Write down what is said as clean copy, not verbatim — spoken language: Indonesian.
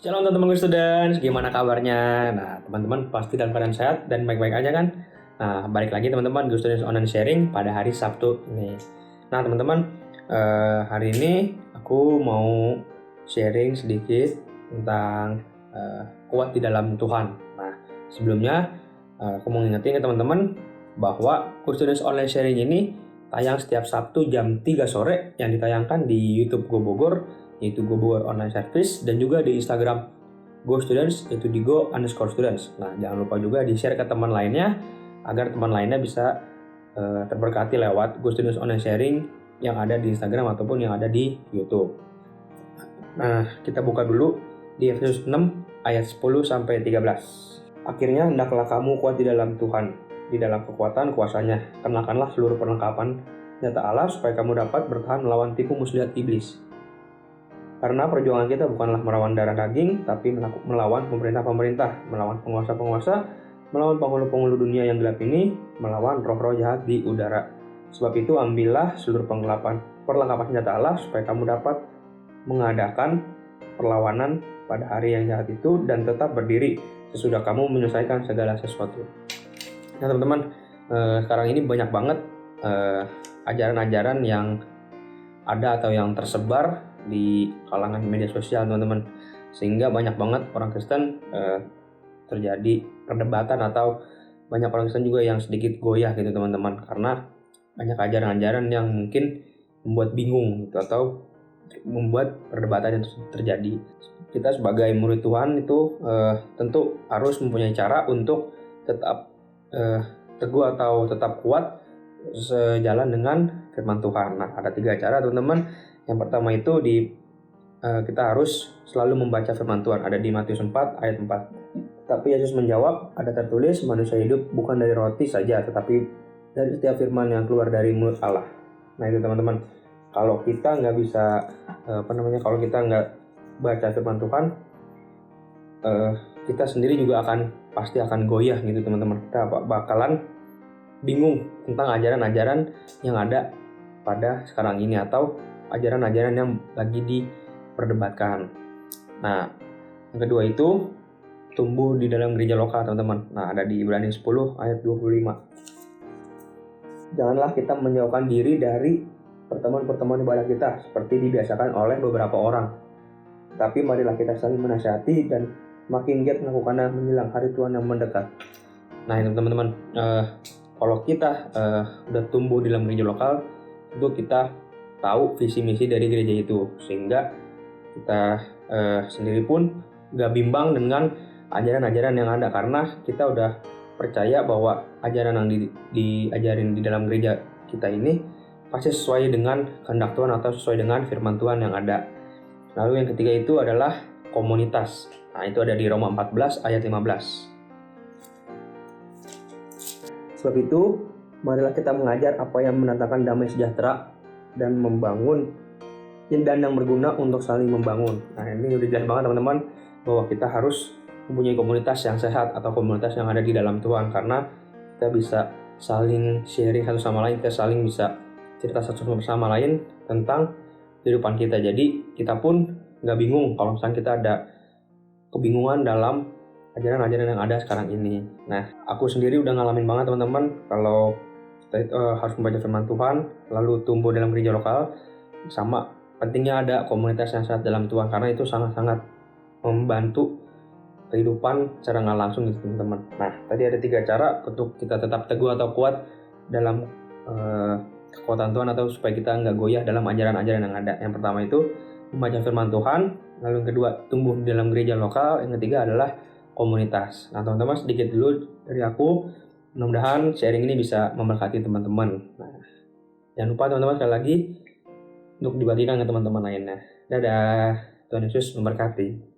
Shalom teman-teman students, gimana kabarnya? Nah, teman-teman pasti dalam keadaan sehat dan baik-baik aja kan? Nah, balik lagi teman-teman, Good Students Online Sharing pada hari Sabtu ini. Nah, teman-teman, hari ini aku mau sharing sedikit tentang kuat di dalam Tuhan. Nah, sebelumnya aku mau ngingetin ke teman-teman bahwa Good Students Online Sharing ini tayang setiap Sabtu jam 3 sore yang ditayangkan di YouTube Go Bogor, yaitu Go Bogor Online Service, dan juga di Instagram Go Students, yaitu di go_students. Nah, jangan lupa juga di-share ke teman lainnya agar teman lainnya bisa terberkati lewat Go Students Online Sharing yang ada di Instagram ataupun yang ada di YouTube. Nah, kita buka dulu di Efesus 6 ayat 10 sampai 13. Akhirnya hendaklah kamu kuat di dalam Tuhan, di dalam kekuatan kuasanya. Kenakanlah seluruh perlengkapan senjata Allah supaya kamu dapat bertahan melawan tipu muslihat iblis. Karena perjuangan kita bukanlah melawan darah daging, tapi melawan pemerintah-pemerintah, melawan penguasa-penguasa, melawan penghulu-penghulu dunia yang gelap ini, melawan roh-roh jahat di udara. Sebab itu ambillah seluruh perlengkapan senjata Allah supaya kamu dapat mengadakan perlawanan pada hari yang jahat itu dan tetap berdiri sesudah kamu menyelesaikan segala sesuatu. Nah teman-teman, sekarang ini banyak banget ajaran-ajaran yang ada atau yang tersebar di kalangan media sosial teman-teman, sehingga banyak banget orang Kristen terjadi perdebatan atau banyak orang Kristen juga yang sedikit goyah gitu teman-teman, karena banyak ajaran-ajaran yang mungkin membuat bingung gitu atau membuat perdebatan itu terjadi. Kita sebagai murid Tuhan itu tentu harus mempunyai cara untuk tetap teguh atau tetap kuat sejalan dengan firman Tuhan. Nah, ada 3 cara teman-teman. Yang pertama itu kita harus selalu membaca firman Tuhan. Ada di Matius 4 ayat 4. Tapi Yesus menjawab, ada tertulis manusia hidup bukan dari roti saja, tetapi dari setiap firman yang keluar dari mulut Allah. Nah itu teman-teman, kalau kita nggak bisa kalau kita nggak baca firman Tuhan, kita sendiri juga pasti akan goyah gitu teman-teman. Kita bakalan bingung tentang ajaran-ajaran yang ada pada sekarang ini atau ajaran-ajaran yang lagi diperdebatkan. Nah, yang kedua itu tumbuh di dalam gereja lokal teman-teman. Nah, ada di Ibrani 10 ayat 25. Janganlah kita menjauhkan diri dari pertemuan-pertemuan ibadah kita seperti dibiasakan oleh beberapa orang. Tapi marilah kita saling menasihati dan makin giat melakukannya menjelang hari Tuhan yang mendekat. Nah, ini teman-teman, kalau kita udah tumbuh di dalam gereja lokal, tentu kita tahu visi misi dari gereja itu, sehingga kita sendiri pun gak bimbang dengan ajaran-ajaran yang ada, karena kita udah percaya bahwa ajaran yang diajarin di dalam gereja kita ini pasti sesuai dengan kehendak Tuhan atau sesuai dengan firman Tuhan yang ada. Lalu yang ketiga itu adalah komunitas. Nah itu ada di Roma 14 ayat 15. Sebab itu marilah kita mengajar apa yang mendatangkan damai sejahtera dan membangun dan yang berguna untuk saling membangun. Nah ini udah jelas banget teman-teman bahwa kita harus mempunyai komunitas yang sehat atau komunitas yang ada di dalam Tuhan, karena kita bisa saling sharing satu sama lain, kita saling bisa cerita satu sama lain tentang kehidupan kita. Jadi kita pun nggak bingung kalau misalnya kita ada kebingungan dalam ajaran-ajaran yang ada sekarang ini. Nah aku sendiri udah ngalamin banget teman-teman kalau kita harus membaca firman Tuhan, lalu tumbuh dalam gereja lokal, sama pentingnya ada komunitas yang sehat dalam Tuhan, karena itu sangat-sangat membantu kehidupan secara nggak langsung gitu teman-teman. Nah tadi ada 3 cara untuk kita tetap teguh atau kuat dalam kekuatan Tuhan atau supaya kita nggak goyah dalam ajaran-ajaran yang ada. Yang pertama itu membaca firman Tuhan, lalu yang kedua tumbuh di dalam gereja lokal, yang ketiga adalah komunitas. Nah teman-teman, sedikit dulu dari aku. Mudah-mudahan sharing ini bisa memberkati teman-teman. Nah, jangan lupa teman-teman sekali lagi untuk dibagikan ke teman-teman lainnya. Dadah, Tuhan Yesus memberkati.